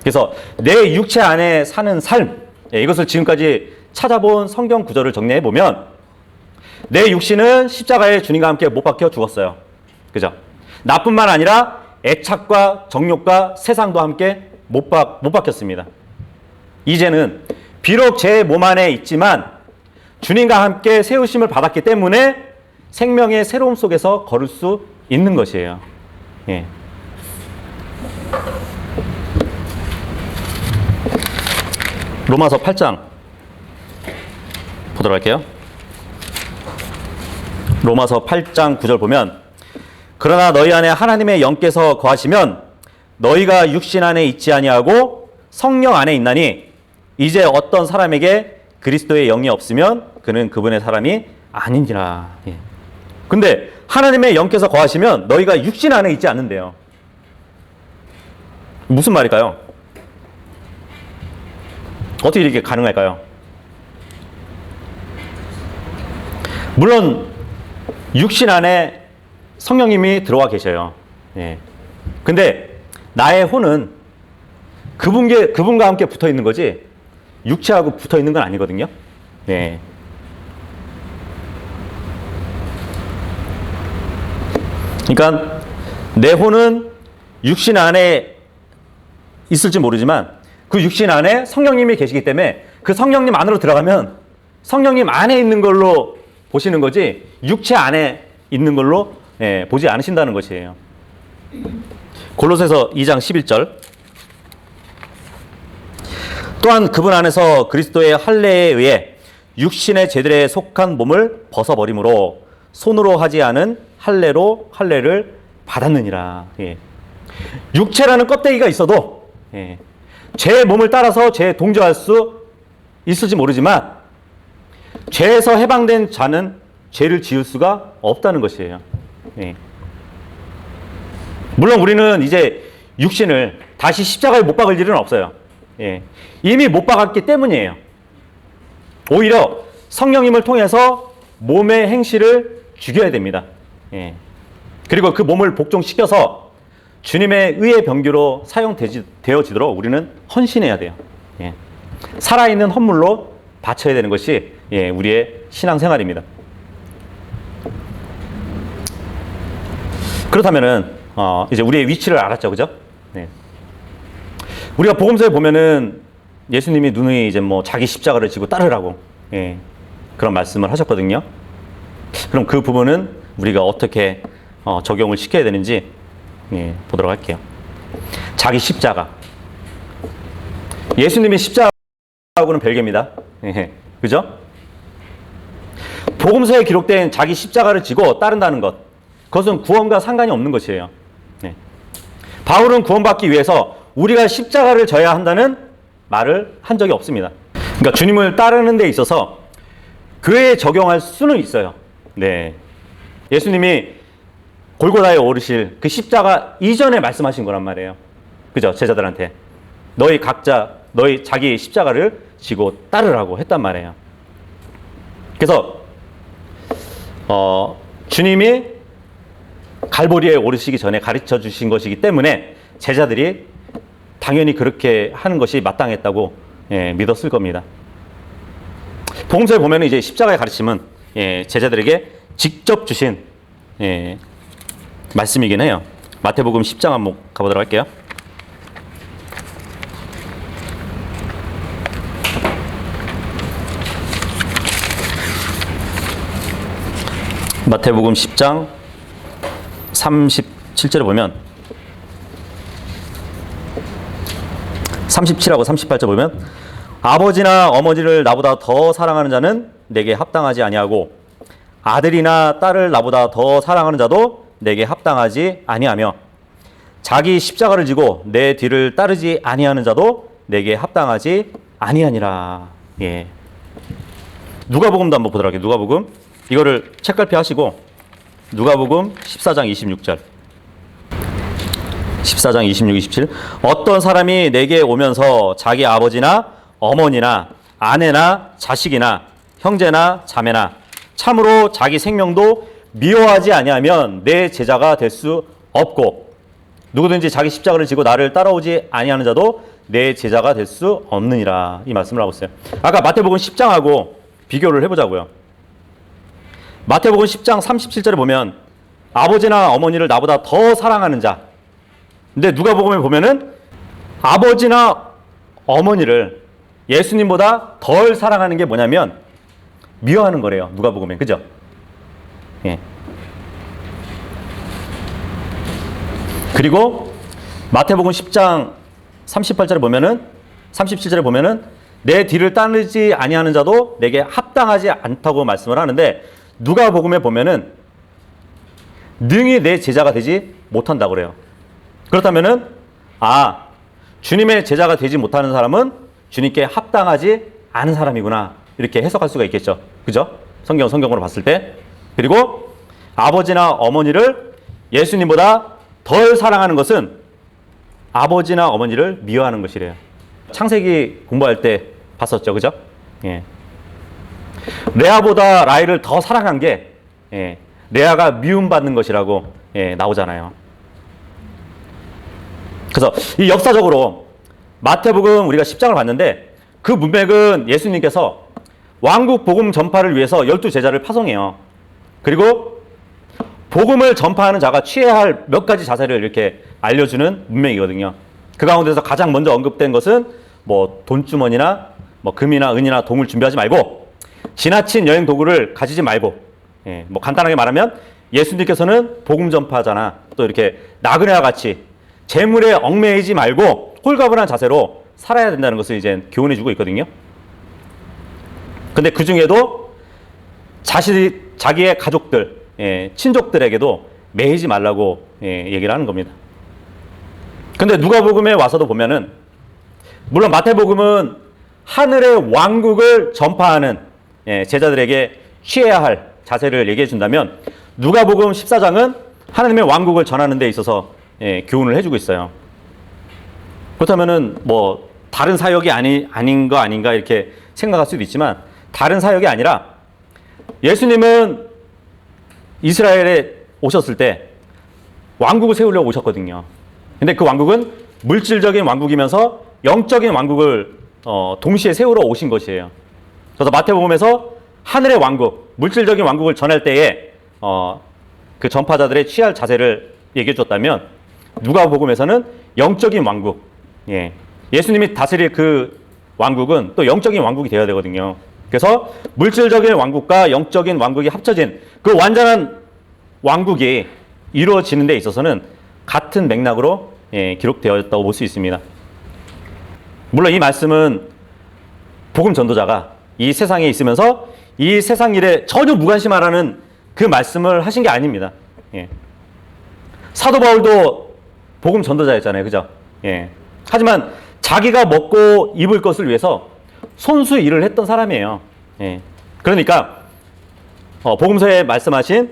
그래서 내 육체 안에 사는 삶, 이것을 지금까지 찾아본 성경 구절을 정리해 보면 내 육신은 십자가에 주님과 함께 못 박혀 죽었어요. 그죠? 나뿐만 아니라 애착과 정욕과 세상도 함께 못 박혔습니다. 이제는 비록 제 몸 안에 있지만 주님과 함께 세우심을 받았기 때문에 생명의 새로움 속에서 걸을 수 있는 것이에요. 로마서 8장 보도록 할게요. 로마서 8장 9절 보면 그러나 너희 안에 하나님의 영께서 거하시면 너희가 육신 안에 있지 아니하고 성령 안에 있나니 이제 어떤 사람에게 그리스도의 영이 없으면 그는 그분의 사람이 아니니라. 근데 하나님의 영께서 거하시면 너희가 육신 안에 있지 않는데요. 무슨 말일까요? 어떻게 이렇게 가능할까요? 물론 육신 안에 성령님이 들어와 계셔요. 근데 나의 혼은 그분과 함께 붙어 있는 거지 육체하고 붙어 있는 건 아니거든요. 네. 그러니까 내 혼은 육신 안에 있을지 모르지만 그 육신 안에 성령님이 계시기 때문에 그 성령님 안으로 들어가면 성령님 안에 있는 걸로 보시는 거지 육체 안에 있는 걸로 보지 않으신다는 것이에요. 골로새서 2장 11절. 또한 그분 안에서 그리스도의 할례에 의해 육신의 제들에 속한 몸을 벗어버림으로 손으로 하지 않은 할례로 할례를 받았느니라. 예. 육체라는 껍데기가 있어도 죄의 몸을 따라서 죄에 동조할 수 있을지 모르지만 죄에서 해방된 자는 죄를 지을 수가 없다는 것이에요. 예. 물론 우리는 이제 육신을 다시 십자가에 못 박을 일은 없어요. 예. 이미 못 박았기 때문이에요. 오히려 성령님을 통해서 몸의 행실을 죽여야 됩니다. 예. 그리고 그 몸을 복종시켜서 주님의 의의 병기로 사용되어지도록 우리는 헌신해야 돼요. 예. 살아있는 헌물로 바쳐야 되는 것이 우리의 신앙생활입니다. 그렇다면은 이제 우리의 위치를 알았죠, 그죠? 네. 우리가 복음서에 보면은 예수님이 누누이 이제 뭐 자기 십자가를 지고 따르라고 그런 말씀을 하셨거든요. 그럼 그 부분은 우리가 어떻게 적용을 시켜야 되는지 보도록 할게요. 자기 십자가. 예수님의 십자가하고는 별개입니다. 그죠? 복음서에 기록된 자기 십자가를 지고 따른다는 것, 그것은 구원과 상관이 없는 것이에요. 바울은 구원받기 위해서 우리가 십자가를 져야 한다는 말을 한 적이 없습니다. 그러니까 주님을 따르는 데 있어서 그에 적용할 수는 있어요. 네. 예수님이 골고다에 오르실 그 십자가 이전에 말씀하신 거란 말이에요. 그죠? 제자들한테. 너희 각자 너희 자기 십자가를 지고 따르라고 했단 말이에요. 그래서 주님이 갈보리에 오르시기 전에 가르쳐 주신 것이기 때문에 제자들이 당연히 그렇게 하는 것이 마땅했다고 믿었을 겁니다. 복음서에 보면 이제 십자가의 가르침은 제자들에게 직접 주신 말씀이긴 해요. 마태복음 10장 한번 가보도록 할게요. 마태복음 10장 37절에 보면 37하고 38절 보면 아버지나 어머니를 나보다 더 사랑하는 자는 내게 합당하지 아니하고 아들이나 딸을 나보다 더 사랑하는 자도 내게 합당하지 아니하며 자기 십자가를 지고 내 뒤를 따르지 아니하는 자도 내게 합당하지 아니하니라. 예. 누가복음도 한번 보도록 할게요. 누가복음. 이거를 책갈피 하시고 누가복음 14장 26절. 14장 26, 27. 어떤 사람이 내게 오면서 자기 아버지나 어머니나 아내나 자식이나 형제나 자매나 참으로 자기 생명도 미워하지 아니하면 내 제자가 될 수 없고 누구든지 자기 십자가를 지고 나를 따라오지 아니하는 자도 내 제자가 될 수 없느니라. 이 말씀을 하고 있어요. 아까 마태복음 10장하고 비교를 해보자고요. 마태복음 10장 37절에 보면 아버지나 어머니를 나보다 더 사랑하는 자. 근데 누가복음에 보면은 아버지나 어머니를 예수님보다 덜 사랑하는 게 뭐냐면 미워하는 거래요. 누가복음에. 그죠? 예. 그리고 마태복음 10장 38절에 보면은 37절에 보면은 내 뒤를 따르지 아니하는 자도 내게 합당하지 않다고 말씀을 하는데 누가복음에 보면은 능히 내 제자가 되지 못한다고 그래요. 그렇다면은 주님의 제자가 되지 못하는 사람은 주님께 합당하지 않은 사람이구나. 이렇게 해석할 수가 있겠죠. 그죠? 성경으로 봤을 때. 그리고 아버지나 어머니를 예수님보다 덜 사랑하는 것은 아버지나 어머니를 미워하는 것이래요. 창세기 공부할 때 봤었죠. 그죠? 예. 레아보다 라헬을 더 사랑한 게 레아가 미움받는 것이라고 나오잖아요. 그래서 이 역사적으로 마태복음 우리가 10장을 봤는데 그 문맥은 예수님께서 왕국 복음 전파를 위해서 12제자를 파송해요. 그리고 복음을 전파하는 자가 취해야 할 몇 가지 자세를 이렇게 알려주는 문맥이거든요. 그 가운데서 가장 먼저 언급된 것은 뭐 돈주머니나 뭐 금이나 은이나 동을 준비하지 말고 지나친 여행 도구를 가지지 말고, 뭐 간단하게 말하면 예수님께서는 복음 전파자나 또 이렇게 나그네와 같이 재물에 얽매이지 말고 홀가분한 자세로 살아야 된다는 것을 이제 교훈해주고 있거든요. 근데 그 중에도 자기의 가족들, 친족들에게도 매이지 말라고 얘기를 하는 겁니다. 근데 누가복음에 와서도 보면은, 물론 마태복음은 하늘의 왕국을 전파하는 제자들에게 취해야 할 자세를 얘기해 준다면, 누가복음 14장은 하나님의 왕국을 전하는 데 있어서 교훈을 해주고 있어요. 그렇다면은 뭐 다른 사역이 아닌 거 아닌가 이렇게 생각할 수도 있지만, 다른 사역이 아니라 예수님은 이스라엘에 오셨을 때 왕국을 세우려고 오셨거든요. 근데 그 왕국은 물질적인 왕국이면서 영적인 왕국을 동시에 세우러 오신 것이에요. 그래서 마태복음에서 하늘의 왕국, 물질적인 왕국을 전할 때에 그 전파자들의 취할 자세를 얘기해 줬다면, 누가복음에서는 영적인 왕국, 예수님이 다스릴 그 왕국은 또 영적인 왕국이 되어야 되거든요. 그래서 물질적인 왕국과 영적인 왕국이 합쳐진 그 완전한 왕국이 이루어지는 데 있어서는 같은 맥락으로 기록되었다고 볼 수 있습니다. 물론 이 말씀은 복음 전도자가 이 세상에 있으면서 이 세상 일에 전혀 무관심하라는 그 말씀을 하신 게 아닙니다. 사도 바울도 복음 전도자였잖아요. 그죠? 하지만 자기가 먹고 입을 것을 위해서 손수 일을 했던 사람이에요. 그러니까 복음서에 말씀하신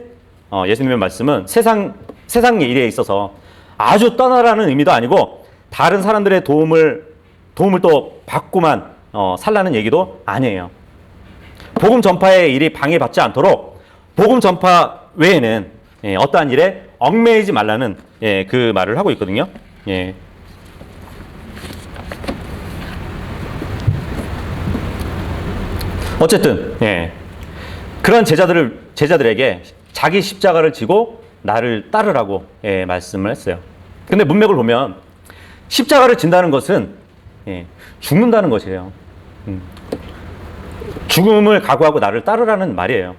예수님의 말씀은 세상 일에 있어서 아주 떠나라는 의미도 아니고, 다른 사람들의 도움을 또 받고만 살라는 얘기도 아니에요. 복음 전파의 일이 방해받지 않도록 복음 전파 외에는 어떠한 일에 얽매이지 말라는 그 말을 하고 있거든요. 어쨌든 그런 제자들에게 자기 십자가를 지고 나를 따르라고 말씀을 했어요. 근데 문맥을 보면 십자가를 진다는 것은 죽는다는 것이에요. 죽음을 각오하고 나를 따르라는 말이에요.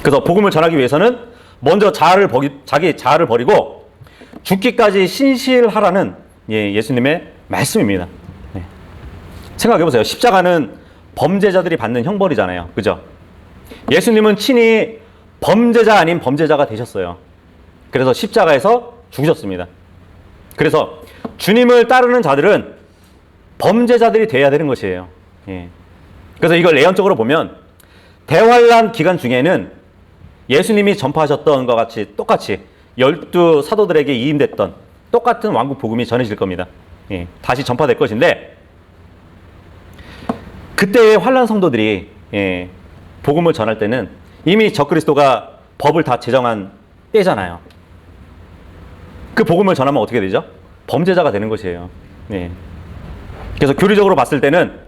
그래서 복음을 전하기 위해서는 먼저 자기 자아를 버리고 죽기까지 신실하라는 예수님의 말씀입니다. 생각해보세요. 십자가는 범죄자들이 받는 형벌이잖아요. 그죠? 예수님은 친히 범죄자 아닌 범죄자가 되셨어요. 그래서 십자가에서 죽으셨습니다. 그래서 주님을 따르는 자들은 범죄자들이 돼야 되는 것이에요. 그래서 이걸 내연적으로 보면 대환란 기간 중에는 예수님이 전파하셨던 것과 똑같이 12 사도들에게 이임됐던 똑같은 왕국 복음이 전해질 겁니다. 다시 전파될 것인데, 그때의 환란 성도들이 복음을 전할 때는 이미 적그리스도가 법을 다 제정한 때잖아요. 그 복음을 전하면 어떻게 되죠? 범죄자가 되는 것이에요. 그래서 교리적으로 봤을 때는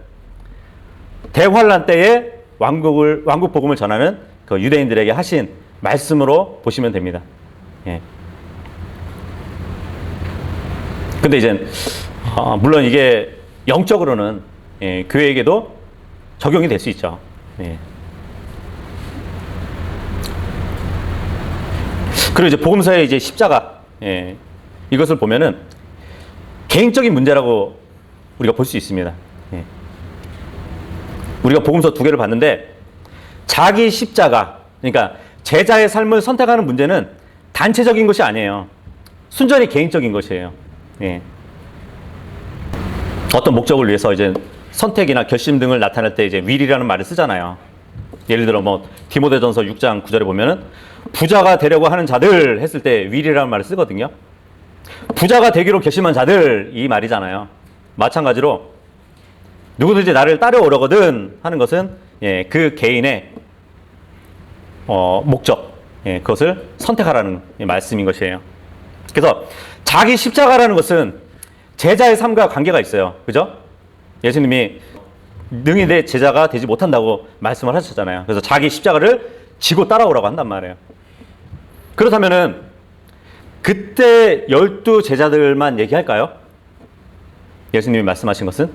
대환란 때에 왕국 복음을 전하는 그 유대인들에게 하신 말씀으로 보시면 됩니다. 근데 이제 물론 이게 영적으로는 교회에게도 적용이 될 수 있죠. 그리고 이제 복음서의 이제 십자가, 이것을 보면은 개인적인 문제라고 우리가 볼 수 있습니다. 우리가 복음서 2개를 봤는데, 자기 십자가, 그러니까 제자의 삶을 선택하는 문제는 단체적인 것이 아니에요. 순전히 개인적인 것이에요. 어떤 목적을 위해서 이제 선택이나 결심 등을 나타낼 때 이제 will이라는 말을 쓰잖아요. 예를 들어 뭐 디모데전서 6장 9절에 보면은 부자가 되려고 하는 자들 했을 때 will이라는 말을 쓰거든요. 부자가 되기로 결심한 자들, 이 말이잖아요. 마찬가지로 누구든지 나를 따라오려거든 하는 것은 그 개인의 목적, 그것을 선택하라는 말씀인 것이에요. 그래서 자기 십자가라는 것은 제자의 삶과 관계가 있어요. 그죠? 예수님이 능히 내 제자가 되지 못한다고 말씀을 하셨잖아요. 그래서 자기 십자가를 지고 따라오라고 한단 말이에요. 그렇다면은 그때 12 제자들만 얘기할까요? 예수님이 말씀하신 것은?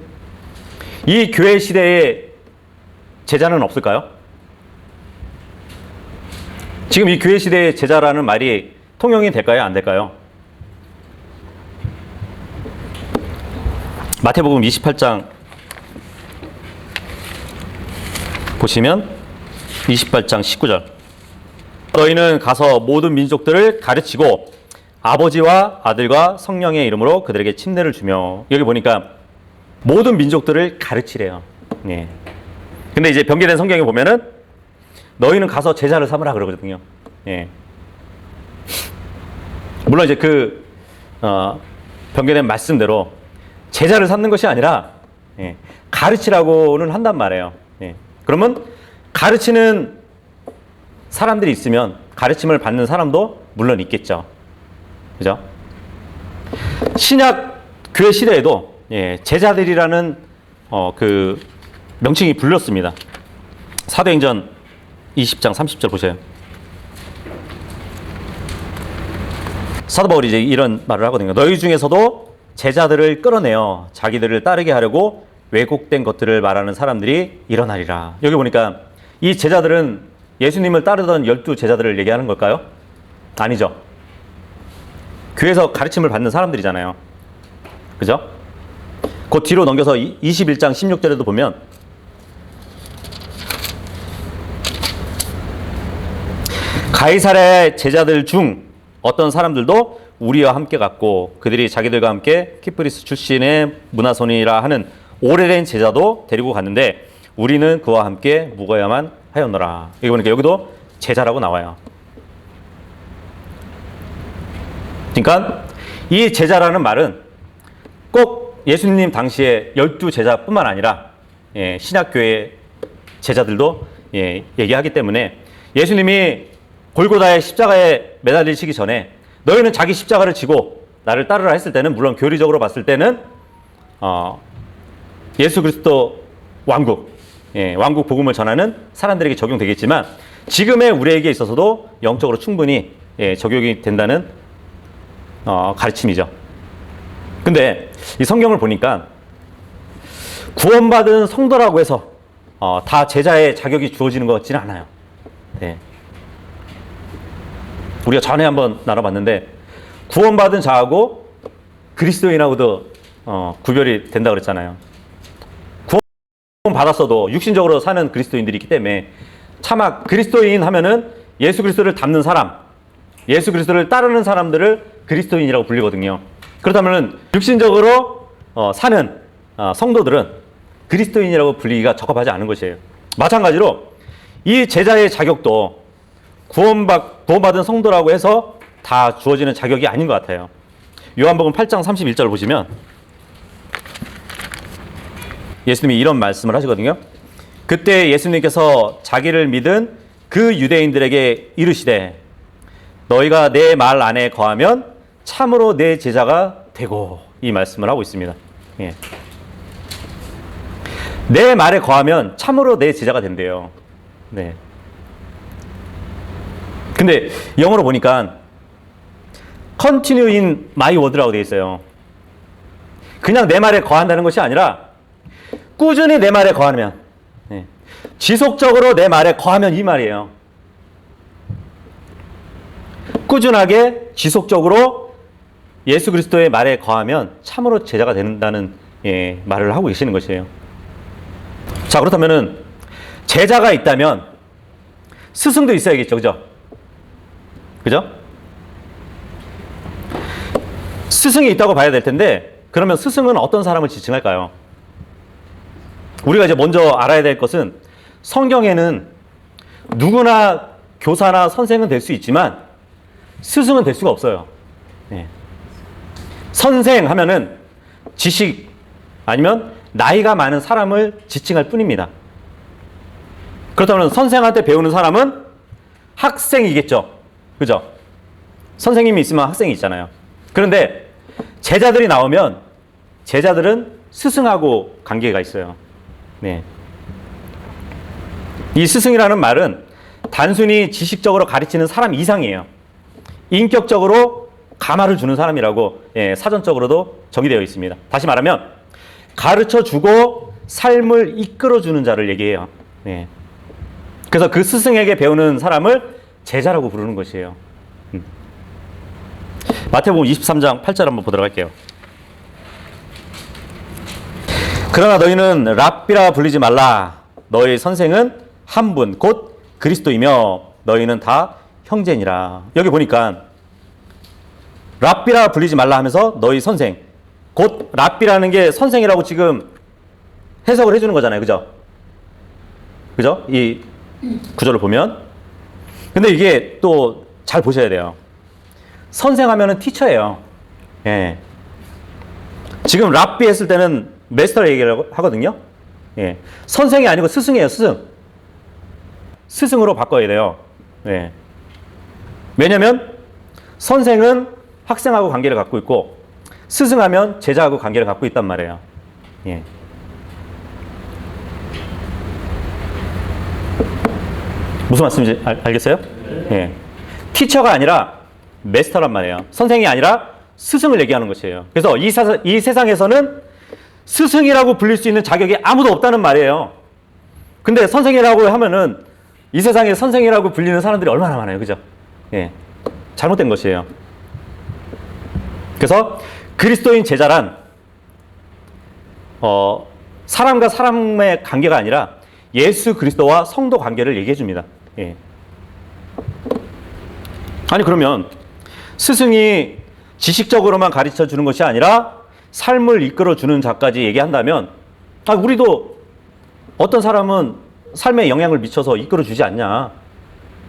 이 교회 시대에 제자는 없을까요? 지금 이 교회 시대의 제자라는 말이 통용이 될까요? 안 될까요? 마태복음 28장 보시면 28장 19절 너희는 가서 모든 민족들을 가르치고 아버지와 아들과 성령의 이름으로 그들에게 침례를 주며 여기 보니까 모든 민족들을 가르치래요. 예. 근데 이제 변개된 성경에 보면은 너희는 가서 제자를 삼으라 그러거든요. 예. 물론 이제 변개된 말씀대로 제자를 삼는 것이 아니라 예, 가르치라고는 한단 말이에요. 예. 그러면 가르치는 사람들이 있으면 가르침을 받는 사람도 물론 있겠죠. 그죠? 신약 교회 시대에도 예, 제자들이라는 그 명칭이 불렸습니다. 사도행전 20장 30절 보세요. 사도 바울이 이제 이런 말을 하거든요. 너희 중에서도 제자들을 끌어내어 자기들을 따르게 하려고 왜곡된 것들을 말하는 사람들이 일어나리라. 여기 보니까 이 제자들은 예수님을 따르던 12 제자들을 얘기하는 걸까요? 아니죠. 교회에서 가르침을 받는 사람들이잖아요. 그죠? 그 뒤로 넘겨서 21장 16절에도 보면 가이사랴의 제자들 중 어떤 사람들도 우리와 함께 갔고 그들이 자기들과 함께 키프리스 출신의 문하손이라 하는 오래된 제자도 데리고 갔는데 우리는 그와 함께 묵어야만 하였노라. 여기 보니까 여기도 제자라고 나와요. 그러니까 이 제자라는 말은 꼭 예수님 당시에 12 제자뿐만 아니라 예, 신약교회 제자들도 예, 얘기하기 때문에 예수님이 골고다의 십자가에 매달리시기 전에 너희는 자기 십자가를 지고 나를 따르라 했을 때는 물론 교리적으로 봤을 때는 예수 그리스도 왕국, 예, 왕국 복음을 전하는 사람들에게 적용되겠지만 지금의 우리에게 있어서도 영적으로 충분히 예, 적용이 된다는 가르침이죠. 근데 이 성경을 보니까 구원받은 성도라고 해서 다 제자의 자격이 주어지는 것 같지는 않아요. 네. 우리가 전에 한번 나눠봤는데 구원받은 자하고 그리스도인하고도 구별이 된다고 그랬잖아요. 구원 받았어도 육신적으로 사는 그리스도인들이 있기 때문에 차마 그리스도인 하면은 예수 그리스도를 닮는 사람, 예수 그리스도를 따르는 사람들을 그리스도인이라고 불리거든요. 그렇다면 육신적으로 사는 성도들은 그리스도인이라고 불리기가 적합하지 않은 것이에요. 마찬가지로 이 제자의 자격도 구원받은 성도라고 해서 다 주어지는 자격이 아닌 것 같아요. 요한복음 8장 31절을 보시면 예수님이 이런 말씀을 하시거든요. 그때 예수님께서 자기를 믿은 그 유대인들에게 이르시되 너희가 내 말 안에 거하면 참으로 내 제자가 되고 이 말씀을 하고 있습니다. 예. 내 말에 거하면 참으로 내 제자가 된대요. 네. 근데 영어로 보니까 continue in my word라고 되어 있어요. 그냥 내 말에 거한다는 것이 아니라 꾸준히 내 말에 거하면, 네. 지속적으로 내 말에 거하면 이 말이에요. 꾸준하게 지속적으로 예수 그리스도의 말에 거하면 참으로 제자가 된다는 예, 말을 하고 계시는 것이에요. 자, 그렇다면은 제자가 있다면 스승도 있어야겠죠, 그죠? 그죠? 스승이 있다고 봐야 될 텐데 그러면 스승은 어떤 사람을 지칭할까요? 우리가 이제 먼저 알아야 될 것은 성경에는 누구나 교사나 선생은 될 수 있지만 스승은 될 수가 없어요. 네. 선생 하면은 지식 아니면 나이가 많은 사람을 지칭할 뿐입니다. 그렇다면 선생한테 배우는 사람은 학생이겠죠. 그죠? 선생님이 있으면 학생이 있잖아요. 그런데 제자들이 나오면 제자들은 스승하고 관계가 있어요. 네. 이 스승이라는 말은 단순히 지식적으로 가르치는 사람 이상이에요. 인격적으로 감화를 주는 사람이라고 사전적으로도 정의되어 있습니다. 다시 말하면 가르쳐주고 삶을 이끌어주는 자를 얘기해요. 네. 그래서 그 스승에게 배우는 사람을 제자라고 부르는 것이에요. 마태복음 23장 8절 한번 보도록 할게요. 그러나 너희는 랍비라 불리지 말라. 너희 선생은 한 분 곧 그리스도이며 너희는 다 형제니라. 여기 보니까 랍비라 불리지 말라 하면서 너희 선생, 곧 랍비라는 게 선생이라고 지금 해석을 해주는 거잖아요. 그죠? 그죠? 이 구절을 보면. 근데 이게 또 잘 보셔야 돼요. 선생하면은 티처예요. 예. 지금 랍비 했을 때는 메스터 얘기를 하거든요. 예. 선생이 아니고 스승이에요. 스승. 스승으로 바꿔야 돼요. 예. 왜냐면 선생은 학생하고 관계를 갖고 있고 스승하면 제자하고 관계를 갖고 있단 말이에요. 예. 무슨 말씀인지 알겠어요? 예. 티처가 아니라 메스터란 말이에요. 선생이 아니라 스승을 얘기하는 것이에요. 그래서 이 세상에서는 스승이라고 불릴 수 있는 자격이 아무도 없다는 말이에요. 근데 선생이라고 하면은 이 세상에 선생이라고 불리는 사람들이 얼마나 많아요. 그죠? 예. 잘못된 것이에요. 그래서 그리스도인 제자란 사람과 사람의 관계가 아니라 예수 그리스도와 성도 관계를 얘기해 줍니다. 예. 아니 그러면 스승이 지식적으로만 가르쳐 주는 것이 아니라 삶을 이끌어 주는 자까지 얘기한다면 우리도 어떤 사람은 삶에 영향을 미쳐서 이끌어 주지 않냐.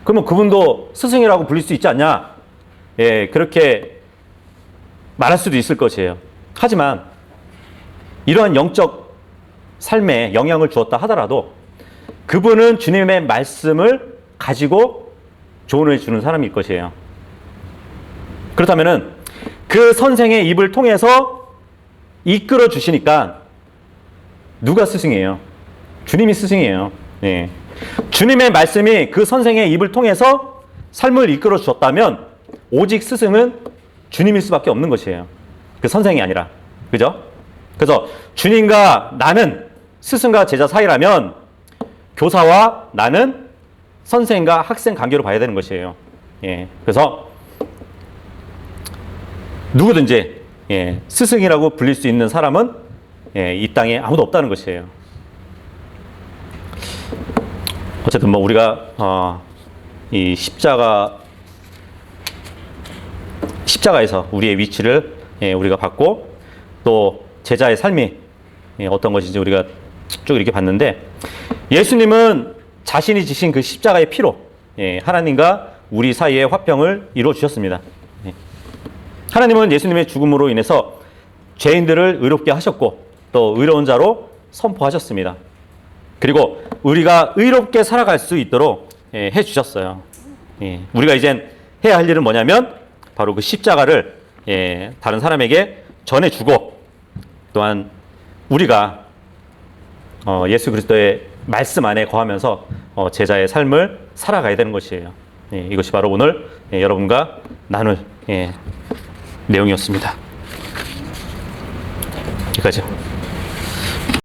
그러면 그분도 스승이라고 불릴 수 있지 않냐. 예, 그렇게 말할 수도 있을 것이에요. 하지만 이러한 영적 삶에 영향을 주었다 하더라도 그분은 주님의 말씀을 가지고 조언을 주는 사람일 것이에요. 그렇다면은 그 선생의 입을 통해서 이끌어 주시니까 누가 스승이에요? 주님이 스승이에요. 네. 주님의 말씀이 그 선생의 입을 통해서 삶을 이끌어 주었다면 오직 스승은 주님일 수밖에 없는 것이에요. 그 선생이 아니라. 그죠? 그래서 주님과 나는 스승과 제자 사이라면 교사와 나는 선생과 학생 관계로 봐야 되는 것이에요. 예. 그래서 누구든지 스승이라고 불릴 수 있는 사람은 이 땅에 아무도 없다는 것이에요. 어쨌든 뭐 우리가 이 십자가에서 우리의 위치를 우리가 받고 또 제자의 삶이 어떤 것인지 우리가 쭉 이렇게 봤는데 예수님은 자신이 지신 그 십자가의 피로 하나님과 우리 사이의 화평을 이루어 주셨습니다. 하나님은 예수님의 죽음으로 인해서 죄인들을 의롭게 하셨고 또 의로운 자로 선포하셨습니다. 그리고 우리가 의롭게 살아갈 수 있도록 해주셨어요. 우리가 이젠 해야 할 일은 뭐냐면 바로 그 십자가를 다른 사람에게 전해주고 또한 우리가 예수 그리스도의 말씀 안에 거하면서 제자의 삶을 살아가야 되는 것이에요. 이것이 바로 오늘 여러분과 나눌 내용이었습니다.